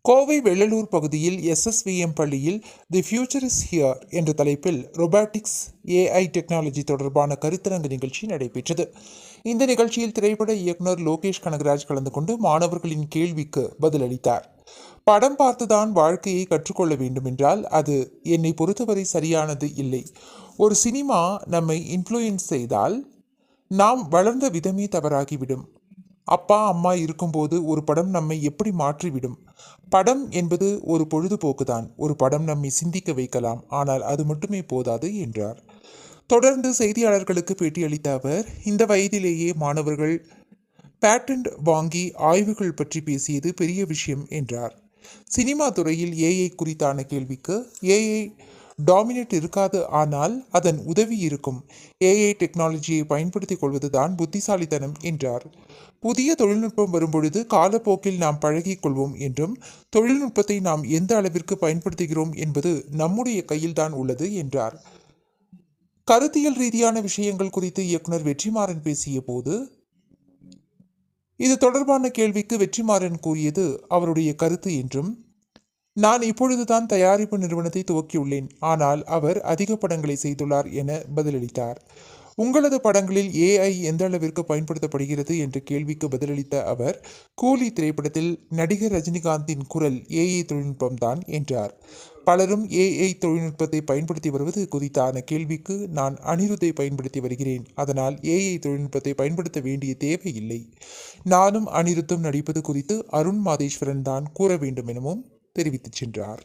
கோவை வெள்ளலூர் பகுதியில் எஸ்எஸ்விஎம் பள்ளியில் the future is here என்ற தலைப்பில் ரொபாட்டிக்ஸ் ஏஐ டெக்னாலஜி தொடர்பான கருத்தரங்கு நிகழ்ச்சி நடைபெற்றது. இந்த நிகழ்ச்சியில் திரைப்பட இயக்குனர் லோகேஷ் கனகராஜ் கலந்து கொண்டு மாணவர்களின் கேள்விக்கு பதிலளித்தார். படம் பார்த்துதான் வாழ்க்கையை கற்றுக்கொள்ள வேண்டுமென்றால் அது என்னை பொறுத்தவரை சரியானது இல்லை. ஒரு சினிமா நம்மை இன்ஃப்ளூயன்ஸ் செய்தால் நாம் வளர்ந்த விதமே தவறாகிவிடும். அப்பா அம்மா இருக்கும்போது ஒரு படம் நம்மை எப்படி மாற்றிவிடும். படம் என்பது ஒரு பொழுதுபோக்குதான். ஒரு படம் நம்மை சிந்திக்க வைக்கலாம், ஆனால் அது மட்டுமே போதாது என்றார். தொடர்ந்து செய்தியாளர்களுக்கு பேட்டியளித்த அவர், இந்த வயதிலேயே மாணவர்கள் பேட்டன்ட் வாங்கி ஆய்வுகள் பற்றி பேசியது பெரிய விஷயம் என்றார். சினிமா துறையில் ஏஐ குறித்தான கேள்விக்கு, ஏஐ டாமினேட் இருக்காது, ஆனால் அதன் உதவி இருக்கும். ஏஐ டெக்னாலஜியை பயன்படுத்திக் கொள்வதுதான் புத்திசாலித்தனம் என்றார். புதிய தொழில்நுட்பம் வரும்பொழுது காலப்போக்கில் நாம் பழகிக் கொள்வோம் என்றும், தொழில்நுட்பத்தை நாம் எந்த அளவிற்கு பயன்படுத்துகிறோம் என்பது நம்முடைய கையில்தான் உள்ளது என்றார். கருத்தியல் ரீதியான விஷயங்கள் குறித்து இயக்குனர் வெற்றிமாறன் பேசிய போது, இது தொடர்பான கேள்விக்கு வெற்றிமாறன் கூறியது அவருடைய கருத்து என்றும், நான் இப்பொழுதுதான் தயாரிப்பு நிறுவனத்தை துவக்கியுள்ளேன், ஆனால் அவர் அதிக படங்களை செய்துள்ளார் என பதிலளித்தார். உங்களது படங்களில் ஏஐ எந்த அளவிற்கு பயன்படுத்தப்படுகிறது என்ற கேள்விக்கு பதிலளித்த அவர், கூலி திரைப்படத்தில் நடிகர் ரஜினிகாந்தின் குரல் ஏஐ தொழில்நுட்பம்தான் என்றார். பலரும் ஏஐ தொழில்நுட்பத்தை பயன்படுத்தி வருவது குறித்தான கேள்விக்கு, நான் அனிருத்தை பயன்படுத்தி வருகிறேன், அதனால் ஏஐ தொழில்நுட்பத்தை பயன்படுத்த வேண்டிய தேவையில்லை. நானும் அனிருத்தும் நடிப்பது குறித்து அருண் மாதேஸ்வரன் தான் கூற வேண்டும் எனவும் தெரிவித்துச் சென்றார்.